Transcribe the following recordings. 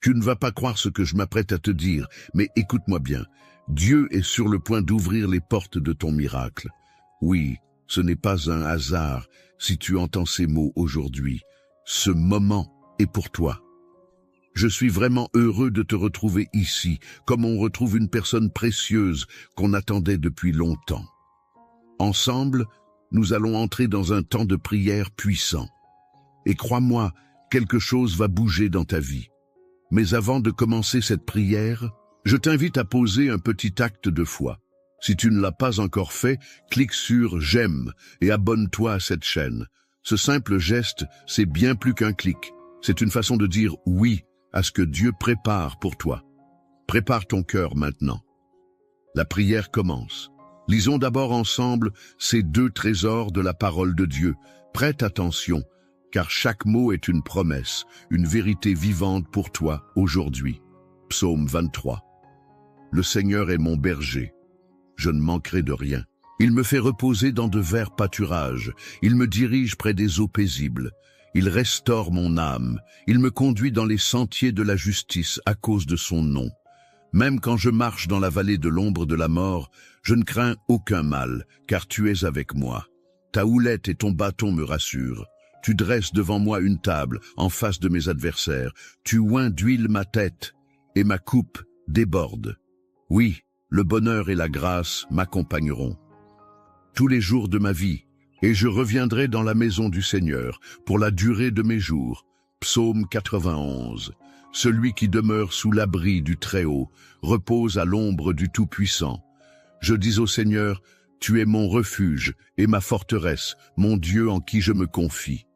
Tu ne vas pas croire ce que je m'apprête à te dire, mais écoute-moi bien. Dieu est sur le point d'ouvrir les portes de ton miracle. Oui, ce n'est pas un hasard si tu entends ces mots aujourd'hui. Ce moment est pour toi. Je suis vraiment heureux de te retrouver ici, comme on retrouve une personne précieuse qu'on attendait depuis longtemps. Ensemble, nous allons entrer dans un temps de prière puissant. Et crois-moi, quelque chose va bouger dans ta vie. Mais avant de commencer cette prière, je t'invite à poser un petit acte de foi. Si tu ne l'as pas encore fait, clique sur « J'aime » et abonne-toi à cette chaîne. Ce simple geste, c'est bien plus qu'un clic. C'est une façon de dire « oui » à ce que Dieu prépare pour toi. Prépare ton cœur maintenant. La prière commence. Lisons d'abord ensemble ces 2 trésors de la parole de Dieu. Prête attention, car chaque mot est une promesse, une vérité vivante pour toi aujourd'hui. Psaume 23. Le Seigneur est mon berger. Je ne manquerai de rien. Il me fait reposer dans de verts pâturages. Il me dirige près des eaux paisibles. Il restaure mon âme. Il me conduit dans les sentiers de la justice à cause de son nom. Même quand je marche dans la vallée de l'ombre de la mort, je ne crains aucun mal, car tu es avec moi. Ta houlette et ton bâton me rassurent. Tu dresses devant moi une table en face de mes adversaires. Tu oins d'huile ma tête et ma coupe déborde. Oui, le bonheur et la grâce m'accompagneront tous les jours de ma vie, et je reviendrai dans la maison du Seigneur pour la durée de mes jours. Psaume 91. Celui qui demeure sous l'abri du Très-Haut repose à l'ombre du Tout-Puissant. Je dis au Seigneur, tu es mon refuge et ma forteresse, mon Dieu en qui je me confie.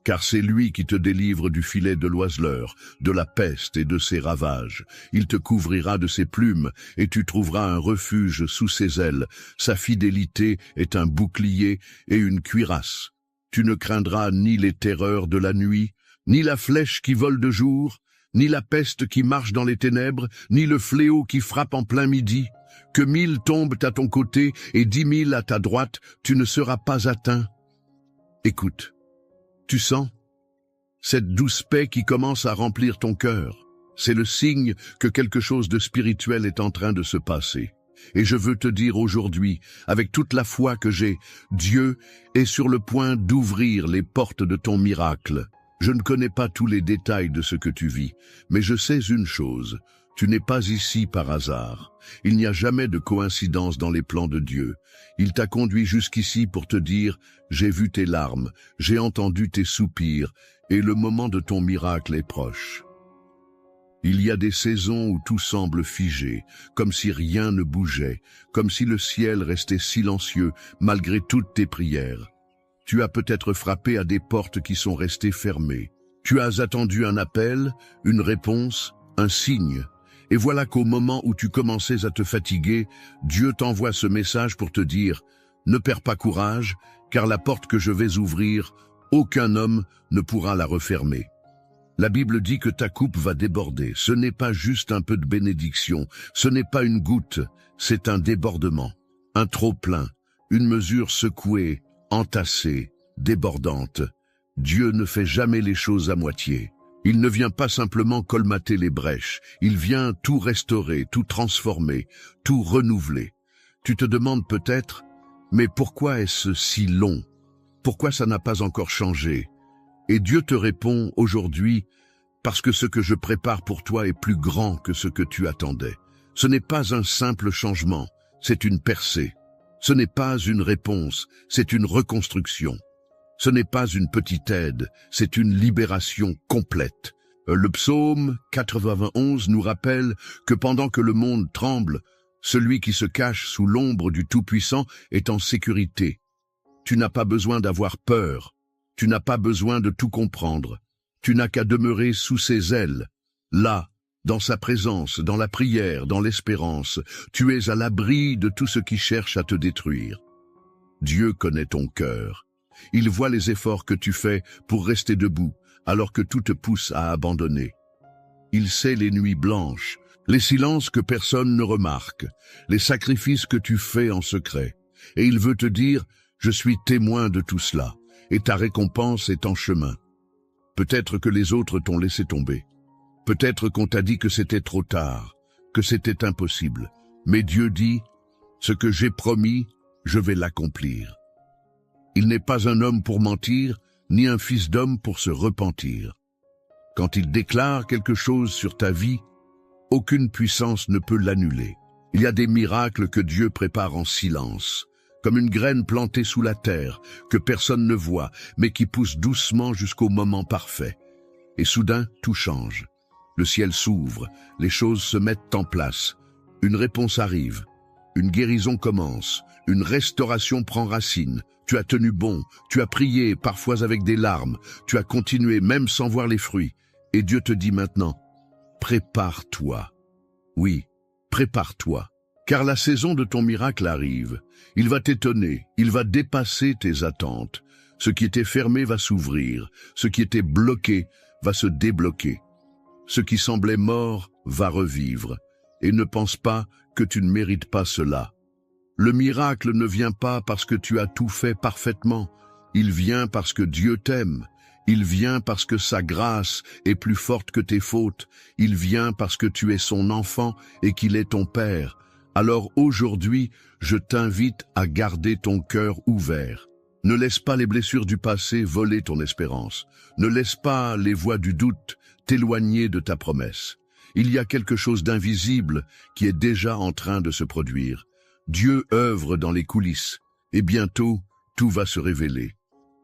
Car c'est lui qui te délivre du filet de l'oiseleur, de la peste et de ses ravages. Il te couvrira de ses plumes, et tu trouveras un refuge sous ses ailes. Sa fidélité est un bouclier et une cuirasse. Tu ne craindras ni les terreurs de la nuit, ni la flèche qui vole de jour, ni la peste qui marche dans les ténèbres, ni le fléau qui frappe en plein midi. Que 1000 tombent à ton côté et 10 000 à ta droite, tu ne seras pas atteint. Écoute. Tu sens cette douce paix qui commence à remplir ton cœur. C'est le signe que quelque chose de spirituel est en train de se passer. Et je veux te dire aujourd'hui, avec toute la foi que j'ai, Dieu est sur le point d'ouvrir les portes de ton miracle. Je ne connais pas tous les détails de ce que tu vis, mais je sais une chose. Tu n'es pas ici par hasard. Il n'y a jamais de coïncidence dans les plans de Dieu. Il t'a conduit jusqu'ici pour te dire « J'ai vu tes larmes, j'ai entendu tes soupirs, et le moment de ton miracle est proche. » Il y a des saisons où tout semble figé, comme si rien ne bougeait, comme si le ciel restait silencieux malgré toutes tes prières. Tu as peut-être frappé à des portes qui sont restées fermées. Tu as attendu un appel, une réponse, un signe. Et voilà qu'au moment où tu commençais à te fatiguer, Dieu t'envoie ce message pour te dire « Ne perds pas courage, car la porte que je vais ouvrir, aucun homme ne pourra la refermer. » La Bible dit que ta coupe va déborder. Ce n'est pas juste un peu de bénédiction, ce n'est pas une goutte, c'est un débordement, un trop-plein, une mesure secouée, entassée, débordante. Dieu ne fait jamais les choses à moitié. Il ne vient pas simplement colmater les brèches, il vient tout restaurer, tout transformer, tout renouveler. Tu te demandes peut-être, mais pourquoi est-ce si long? Pourquoi ça n'a pas encore changé? Et Dieu te répond aujourd'hui, parce que ce que je prépare pour toi est plus grand que ce que tu attendais. Ce n'est pas un simple changement, c'est une percée. Ce n'est pas une réponse, c'est une reconstruction. Ce n'est pas une petite aide, c'est une libération complète. Le psaume 91 nous rappelle que pendant que le monde tremble, celui qui se cache sous l'ombre du Tout-Puissant est en sécurité. Tu n'as pas besoin d'avoir peur, tu n'as pas besoin de tout comprendre, tu n'as qu'à demeurer sous ses ailes. Là, dans sa présence, dans la prière, dans l'espérance, tu es à l'abri de tout ce qui cherche à te détruire. Dieu connaît ton cœur. Il voit les efforts que tu fais pour rester debout, alors que tout te pousse à abandonner. Il sait les nuits blanches, les silences que personne ne remarque, les sacrifices que tu fais en secret. Et il veut te dire, je suis témoin de tout cela, et ta récompense est en chemin. Peut-être que les autres t'ont laissé tomber. Peut-être qu'on t'a dit que c'était trop tard, que c'était impossible. Mais Dieu dit, ce que j'ai promis, je vais l'accomplir. Il n'est pas un homme pour mentir, ni un fils d'homme pour se repentir. Quand il déclare quelque chose sur ta vie, aucune puissance ne peut l'annuler. Il y a des miracles que Dieu prépare en silence, comme une graine plantée sous la terre, que personne ne voit, mais qui pousse doucement jusqu'au moment parfait. Et soudain, tout change. Le ciel s'ouvre, les choses se mettent en place. Une réponse arrive, une guérison commence, une restauration prend racine. Tu as tenu bon, tu as prié, parfois avec des larmes, tu as continué même sans voir les fruits. Et Dieu te dit maintenant, prépare-toi. Oui, prépare-toi, car la saison de ton miracle arrive. Il va t'étonner, il va dépasser tes attentes. Ce qui était fermé va s'ouvrir, ce qui était bloqué va se débloquer. Ce qui semblait mort va revivre. Et ne pense pas que tu ne mérites pas cela. Le miracle ne vient pas parce que tu as tout fait parfaitement. Il vient parce que Dieu t'aime. Il vient parce que sa grâce est plus forte que tes fautes. Il vient parce que tu es son enfant et qu'il est ton Père. Alors aujourd'hui, je t'invite à garder ton cœur ouvert. Ne laisse pas les blessures du passé voler ton espérance. Ne laisse pas les voix du doute t'éloigner de ta promesse. Il y a quelque chose d'invisible qui est déjà en train de se produire. Dieu œuvre dans les coulisses, et bientôt, tout va se révéler.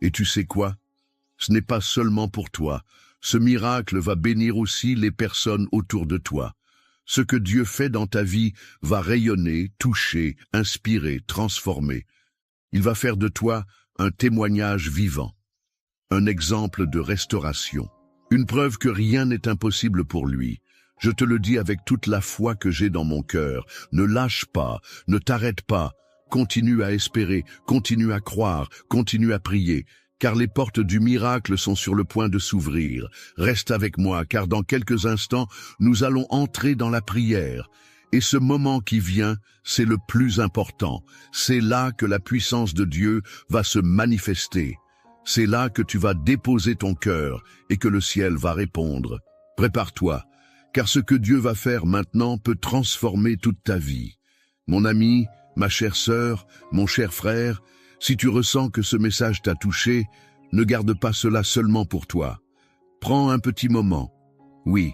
Et tu sais quoi? Ce n'est pas seulement pour toi. Ce miracle va bénir aussi les personnes autour de toi. Ce que Dieu fait dans ta vie va rayonner, toucher, inspirer, transformer. Il va faire de toi un témoignage vivant, un exemple de restauration, une preuve que rien n'est impossible pour lui. Je te le dis avec toute la foi que j'ai dans mon cœur. Ne lâche pas, ne t'arrête pas. Continue à espérer, continue à croire, continue à prier, car les portes du miracle sont sur le point de s'ouvrir. Reste avec moi, car dans quelques instants, nous allons entrer dans la prière. Et ce moment qui vient, c'est le plus important. C'est là que la puissance de Dieu va se manifester. C'est là que tu vas déposer ton cœur et que le ciel va répondre. Prépare-toi. Car ce que Dieu va faire maintenant peut transformer toute ta vie. Mon ami, ma chère sœur, mon cher frère, si tu ressens que ce message t'a touché, ne garde pas cela seulement pour toi. Prends un petit moment, oui,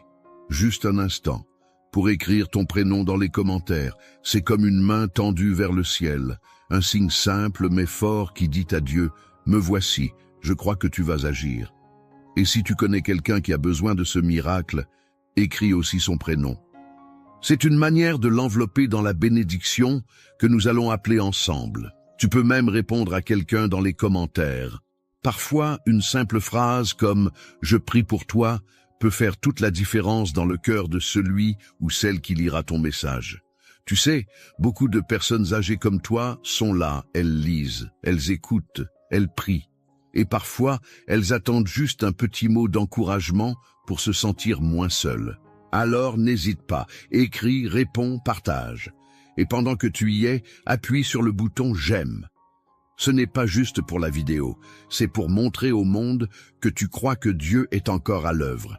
juste un instant, pour écrire ton prénom dans les commentaires. C'est comme une main tendue vers le ciel, un signe simple mais fort qui dit à Dieu, « Me voici, je crois que tu vas agir. » Et si tu connais quelqu'un qui a besoin de ce miracle, écris aussi son prénom. C'est une manière de l'envelopper dans la bénédiction que nous allons appeler ensemble. Tu peux même répondre à quelqu'un dans les commentaires. Parfois, une simple phrase comme « Je prie pour toi » peut faire toute la différence dans le cœur de celui ou celle qui lira ton message. Tu sais, beaucoup de personnes âgées comme toi sont là, elles lisent, elles écoutent, elles prient. Et parfois, elles attendent juste un petit mot d'encouragement pour se sentir moins seul. Alors n'hésite pas, écris, réponds, partage. Et pendant que tu y es, appuie sur le bouton « J'aime ». Ce n'est pas juste pour la vidéo, c'est pour montrer au monde que tu crois que Dieu est encore à l'œuvre.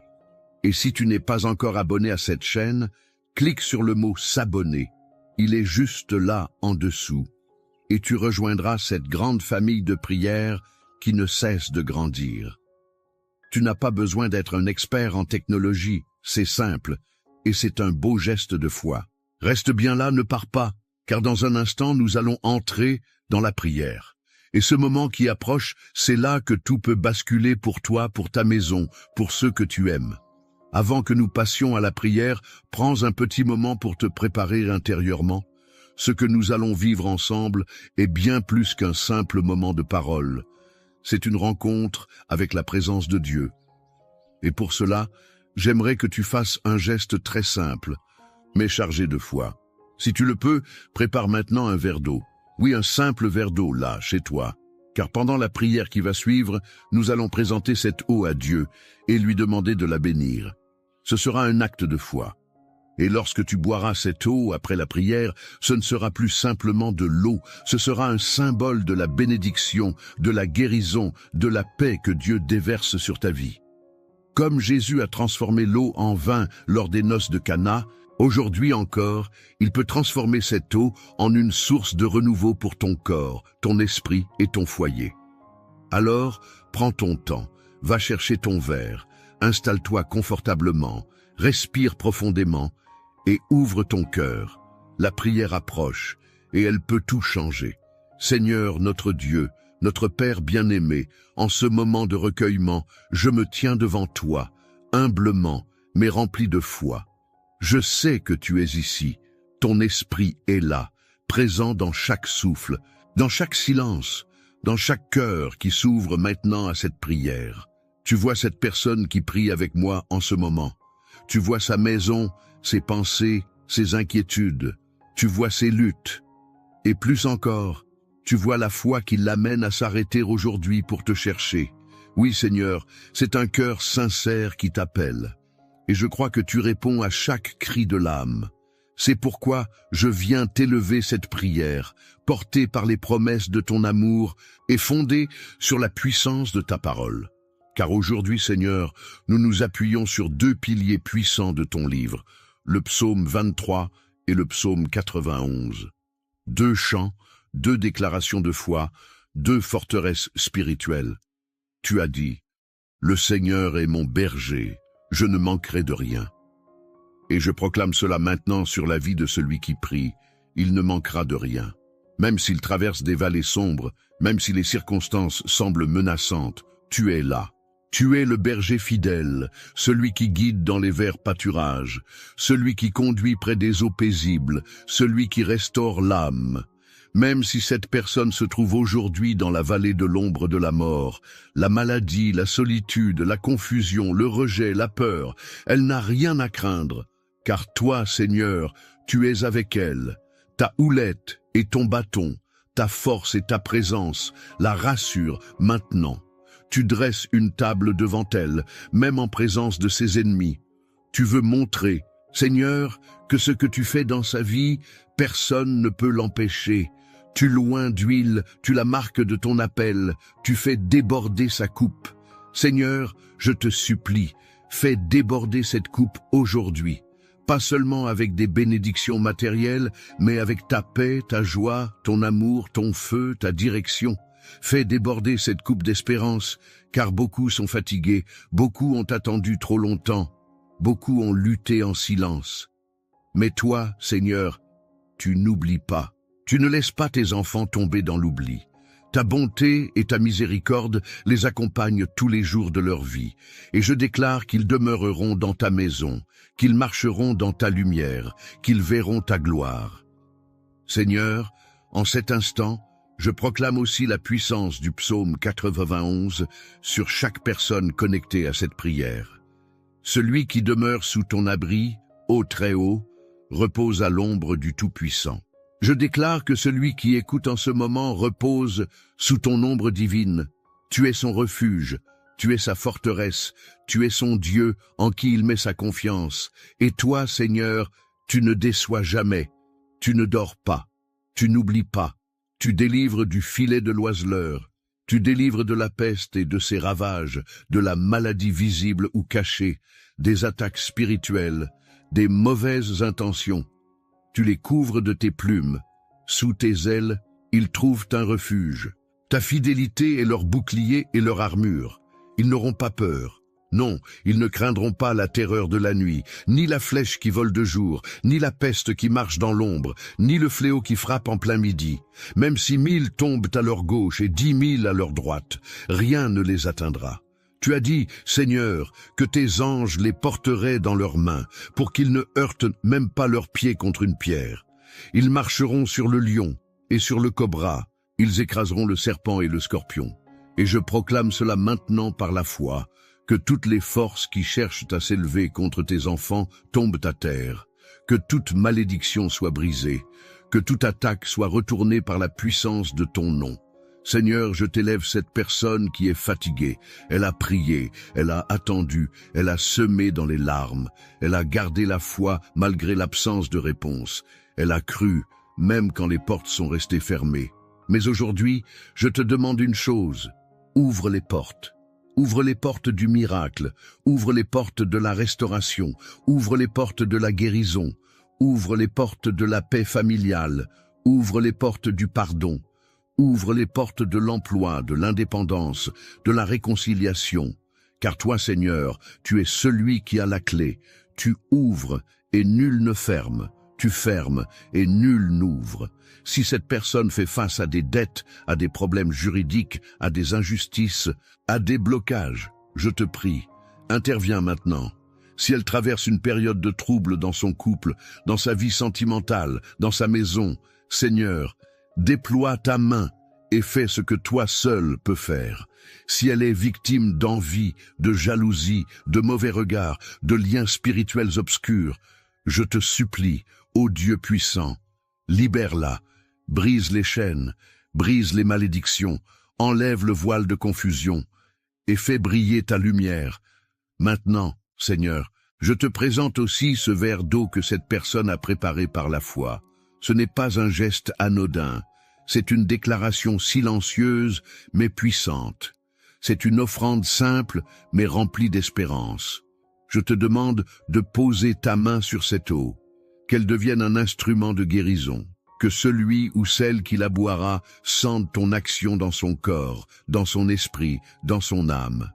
Et si tu n'es pas encore abonné à cette chaîne, clique sur le mot « S'abonner ». Il est juste là, en dessous. Et tu rejoindras cette grande famille de prières qui ne cesse de grandir. Tu n'as pas besoin d'être un expert en technologie, c'est simple, et c'est un beau geste de foi. Reste bien là, ne pars pas, car dans un instant nous allons entrer dans la prière. Et ce moment qui approche, c'est là que tout peut basculer pour toi, pour ta maison, pour ceux que tu aimes. Avant que nous passions à la prière, prends un petit moment pour te préparer intérieurement. Ce que nous allons vivre ensemble est bien plus qu'un simple moment de parole. C'est une rencontre avec la présence de Dieu. Et pour cela, j'aimerais que tu fasses un geste très simple, mais chargé de foi. Si tu le peux, prépare maintenant un verre d'eau. Oui, un simple verre d'eau, là, chez toi. Car pendant la prière qui va suivre, nous allons présenter cette eau à Dieu et lui demander de la bénir. Ce sera un acte de foi. Et lorsque tu boiras cette eau après la prière, ce ne sera plus simplement de l'eau, ce sera un symbole de la bénédiction, de la guérison, de la paix que Dieu déverse sur ta vie. Comme Jésus a transformé l'eau en vin lors des noces de Cana, aujourd'hui encore, il peut transformer cette eau en une source de renouveau pour ton corps, ton esprit et ton foyer. Alors, prends ton temps, va chercher ton verre, installe-toi confortablement, respire profondément et ouvre ton cœur. La prière approche et elle peut tout changer. Seigneur notre Dieu, notre Père bien-aimé, en ce moment de recueillement, je me tiens devant toi, humblement, mais rempli de foi. Je sais que tu es ici, ton esprit est là, présent dans chaque souffle, dans chaque silence, dans chaque cœur qui s'ouvre maintenant à cette prière. Tu vois cette personne qui prie avec moi en ce moment. Tu vois sa maison, ses pensées, ses inquiétudes. Tu vois ses luttes. Et plus encore, tu vois la foi qui l'amène à s'arrêter aujourd'hui pour te chercher. Oui, Seigneur, c'est un cœur sincère qui t'appelle. Et je crois que tu réponds à chaque cri de l'âme. C'est pourquoi je viens t'élever cette prière, portée par les promesses de ton amour et fondée sur la puissance de ta parole. Car aujourd'hui, Seigneur, nous nous appuyons sur deux piliers puissants de ton livre, le psaume 23 et le psaume 91. Deux chants, deux déclarations de foi, deux forteresses spirituelles. Tu as dit, « Le Seigneur est mon berger, je ne manquerai de rien. » Et je proclame cela maintenant sur la vie de celui qui prie, il ne manquera de rien. Même s'il traverse des vallées sombres, même si les circonstances semblent menaçantes, tu es là. Tu es le berger fidèle, celui qui guide dans les verts pâturages, celui qui conduit près des eaux paisibles, celui qui restaure l'âme. Même si cette personne se trouve aujourd'hui dans la vallée de l'ombre de la mort, la maladie, la solitude, la confusion, le rejet, la peur, elle n'a rien à craindre, car toi, Seigneur, tu es avec elle. Ta houlette et ton bâton, ta force et ta présence la rassurent maintenant. Tu dresses une table devant elle, même en présence de ses ennemis. Tu veux montrer, Seigneur, que ce que tu fais dans sa vie, personne ne peut l'empêcher. Tu loins d'huile, tu la marques de ton appel, tu fais déborder sa coupe. Seigneur, je te supplie, fais déborder cette coupe aujourd'hui. Pas seulement avec des bénédictions matérielles, mais avec ta paix, ta joie, ton amour, ton feu, ta direction. Fais déborder cette coupe d'espérance, car beaucoup sont fatigués, beaucoup ont attendu trop longtemps, beaucoup ont lutté en silence. Mais toi, Seigneur, tu n'oublies pas, tu ne laisses pas tes enfants tomber dans l'oubli. Ta bonté et ta miséricorde les accompagnent tous les jours de leur vie, et je déclare qu'ils demeureront dans ta maison, qu'ils marcheront dans ta lumière, qu'ils verront ta gloire. Seigneur, en cet instant, je proclame aussi la puissance du psaume 91 sur chaque personne connectée à cette prière. Celui qui demeure sous ton abri, ô Très-Haut, repose à l'ombre du Tout-Puissant. Je déclare que celui qui écoute en ce moment repose sous ton ombre divine. Tu es son refuge, tu es sa forteresse, tu es son Dieu en qui il met sa confiance. Et toi, Seigneur, tu ne déçois jamais, tu ne dors pas, tu n'oublies pas. Tu délivres du filet de l'oiseleur, tu délivres de la peste et de ses ravages, de la maladie visible ou cachée, des attaques spirituelles, des mauvaises intentions. Tu les couvres de tes plumes. Sous tes ailes, ils trouvent un refuge. Ta fidélité est leur bouclier et leur armure. Ils n'auront pas peur. Non, ils ne craindront pas la terreur de la nuit, ni la flèche qui vole de jour, ni la peste qui marche dans l'ombre, ni le fléau qui frappe en plein midi. Même si 1000 tombent à leur gauche et 10 000 à leur droite, rien ne les atteindra. Tu as dit, Seigneur, que tes anges les porteraient dans leurs mains, pour qu'ils ne heurtent même pas leurs pieds contre une pierre. Ils marcheront sur le lion et sur le cobra, ils écraseront le serpent et le scorpion. Et je proclame cela maintenant par la foi, que toutes les forces qui cherchent à s'élever contre tes enfants tombent à terre, que toute malédiction soit brisée, que toute attaque soit retournée par la puissance de ton nom. Seigneur, je t'élève cette personne qui est fatiguée. Elle a prié, elle a attendu, elle a semé dans les larmes, elle a gardé la foi malgré l'absence de réponse. Elle a cru, même quand les portes sont restées fermées. Mais aujourd'hui, je te demande une chose, ouvre les portes. Ouvre les portes du miracle, ouvre les portes de la restauration, ouvre les portes de la guérison, ouvre les portes de la paix familiale, ouvre les portes du pardon, ouvre les portes de l'emploi, de l'indépendance, de la réconciliation. Car toi, Seigneur, tu es celui qui a la clé. Tu ouvres et nul ne ferme. Tu fermes et nul n'ouvre. Si cette personne fait face à des dettes, à des problèmes juridiques, à des injustices, à des blocages, je te prie, interviens maintenant. Si elle traverse une période de trouble dans son couple, dans sa vie sentimentale, dans sa maison, Seigneur, déploie ta main et fais ce que toi seul peux faire. Si elle est victime d'envie, de jalousie, de mauvais regards, de liens spirituels obscurs, je te supplie, ô Dieu puissant, libère-la, brise les chaînes, brise les malédictions, enlève le voile de confusion et fais briller ta lumière. Maintenant, Seigneur, je te présente aussi ce verre d'eau que cette personne a préparé par la foi. Ce n'est pas un geste anodin, c'est une déclaration silencieuse mais puissante. C'est une offrande simple mais remplie d'espérance. Je te demande de poser ta main sur cette eau, qu'elle devienne un instrument de guérison, que celui ou celle qui la boira sente ton action dans son corps, dans son esprit, dans son âme.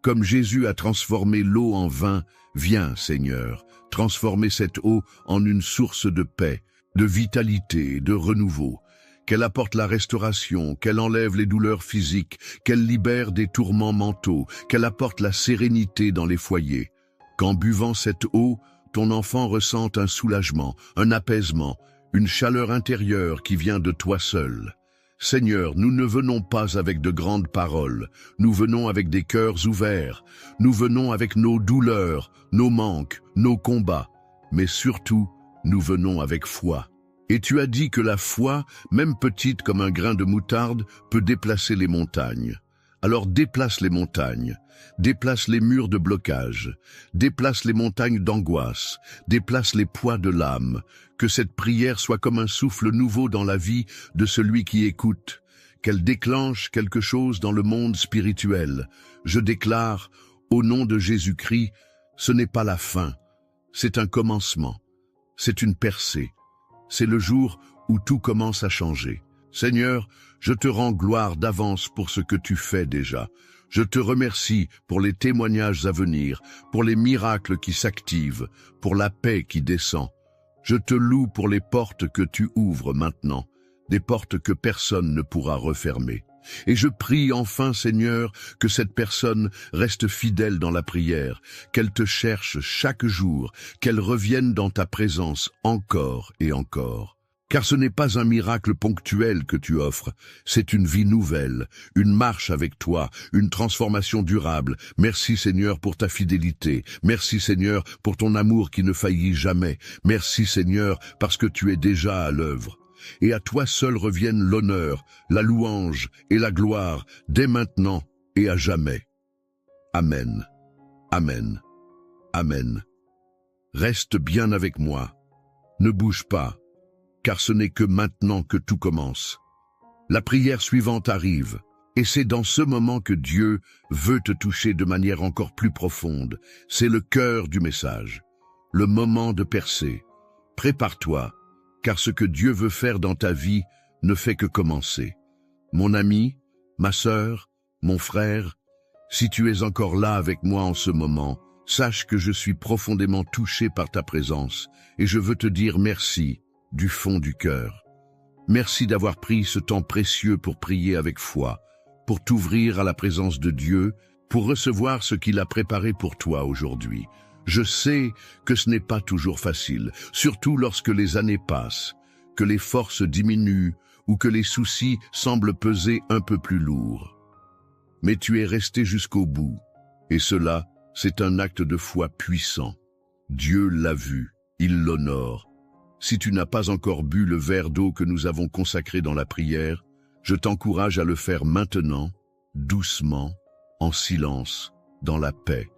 Comme Jésus a transformé l'eau en vin, viens, Seigneur, transformer cette eau en une source de paix, de vitalité, de renouveau, qu'elle apporte la restauration, qu'elle enlève les douleurs physiques, qu'elle libère des tourments mentaux, qu'elle apporte la sérénité dans les foyers. Qu'en buvant cette eau, ton enfant ressente un soulagement, un apaisement, une chaleur intérieure qui vient de toi seul. Seigneur, nous ne venons pas avec de grandes paroles, nous venons avec des cœurs ouverts, nous venons avec nos douleurs, nos manques, nos combats, mais surtout, nous venons avec foi. Et tu as dit que la foi, même petite comme un grain de moutarde, peut déplacer les montagnes. Alors déplace les montagnes, déplace les murs de blocage, déplace les montagnes d'angoisse, déplace les poids de l'âme, que cette prière soit comme un souffle nouveau dans la vie de celui qui écoute, qu'elle déclenche quelque chose dans le monde spirituel. Je déclare, au nom de Jésus-Christ, ce n'est pas la fin, c'est un commencement, c'est une percée, c'est le jour où tout commence à changer. Seigneur, je te rends gloire d'avance pour ce que tu fais déjà. Je te remercie pour les témoignages à venir, pour les miracles qui s'activent, pour la paix qui descend. Je te loue pour les portes que tu ouvres maintenant, des portes que personne ne pourra refermer. Et je prie enfin, Seigneur, que cette personne reste fidèle dans la prière, qu'elle te cherche chaque jour, qu'elle revienne dans ta présence encore et encore. Car ce n'est pas un miracle ponctuel que tu offres, c'est une vie nouvelle, une marche avec toi, une transformation durable. Merci Seigneur pour ta fidélité, merci Seigneur pour ton amour qui ne faillit jamais, merci Seigneur parce que tu es déjà à l'œuvre. Et à toi seul reviennent l'honneur, la louange et la gloire, dès maintenant et à jamais. Amen. Amen. Amen. Reste bien avec moi. Ne bouge pas, car ce n'est que maintenant que tout commence. La prière suivante arrive, et c'est dans ce moment que Dieu veut te toucher de manière encore plus profonde. C'est le cœur du message, le moment de percer. Prépare-toi, car ce que Dieu veut faire dans ta vie ne fait que commencer. Mon ami, ma sœur, mon frère, si tu es encore là avec moi en ce moment, sache que je suis profondément touché par ta présence et je veux te dire merci du fond du cœur. Merci d'avoir pris ce temps précieux pour prier avec foi, pour t'ouvrir à la présence de Dieu, pour recevoir ce qu'il a préparé pour toi aujourd'hui. Je sais que ce n'est pas toujours facile, surtout lorsque les années passent, que les forces diminuent ou que les soucis semblent peser un peu plus lourd. Mais tu es resté jusqu'au bout, et cela, c'est un acte de foi puissant. Dieu l'a vu, il l'honore. Si tu n'as pas encore bu le verre d'eau que nous avons consacré dans la prière, je t'encourage à le faire maintenant, doucement, en silence, dans la paix.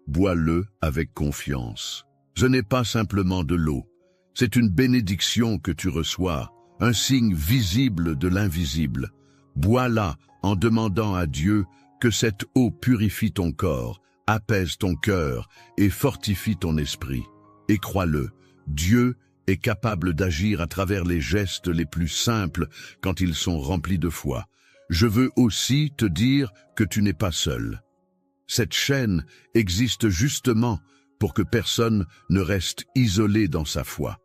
Bois-le avec confiance. Ce n'est pas simplement de l'eau, c'est une bénédiction que tu reçois, un signe visible de l'invisible. Bois-la en demandant à Dieu Que cette eau purifie ton corps, apaise ton cœur et fortifie ton esprit. Et crois-le, Dieu est capable d'agir à travers les gestes les plus simples quand ils sont remplis de foi. Je veux aussi te dire que tu n'es pas seul. Cette chaîne existe justement pour que personne ne reste isolé dans sa foi.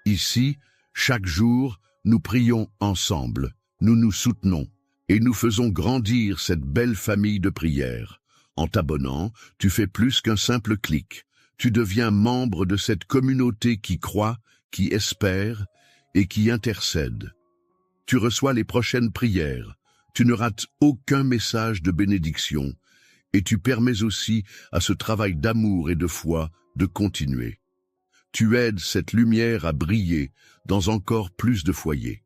Ici, chaque jour, nous prions ensemble, nous nous soutenons et nous faisons grandir cette belle famille de prières. En t'abonnant, tu fais plus qu'un simple clic. Tu deviens membre de cette communauté qui croit, qui espère et qui intercède. Tu reçois les prochaines prières, tu ne rates aucun message de bénédiction et tu permets aussi à ce travail d'amour et de foi de continuer. Tu aides cette lumière à briller dans encore plus de foyers.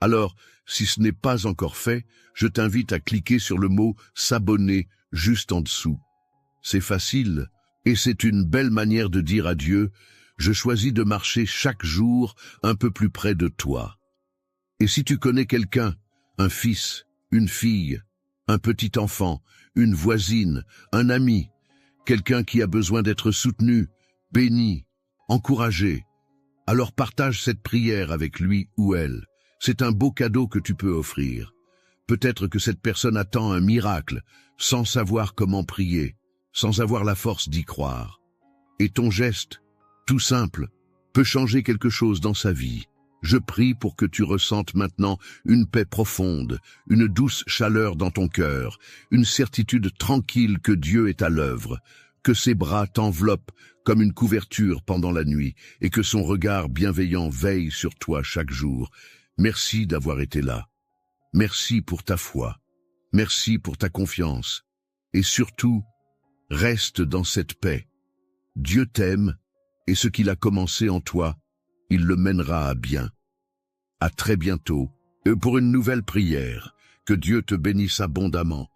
Alors, si ce n'est pas encore fait, je t'invite à cliquer sur le mot « S'abonner » juste en dessous. C'est facile et c'est une belle manière de dire à Dieu « Je choisis de marcher chaque jour un peu plus près de toi ». Et si tu connais quelqu'un, un fils, une fille, un petit enfant, une voisine, un ami, quelqu'un qui a besoin d'être soutenu, béni, encouragé, alors partage cette prière avec lui ou elle. C'est un beau cadeau que tu peux offrir. Peut-être que cette personne attend un miracle, sans savoir comment prier, sans avoir la force d'y croire. Et ton geste, tout simple, peut changer quelque chose dans sa vie. Je prie pour que tu ressentes maintenant une paix profonde, une douce chaleur dans ton cœur, une certitude tranquille que Dieu est à l'œuvre, que ses bras t'enveloppent comme une couverture pendant la nuit et que son regard bienveillant veille sur toi chaque jour. Merci d'avoir été là. Merci pour ta foi. Merci pour ta confiance. Et surtout, reste dans cette paix. Dieu t'aime et ce qu'il a commencé en toi, il le mènera à bien. À très bientôt pour une nouvelle prière. Que Dieu te bénisse abondamment.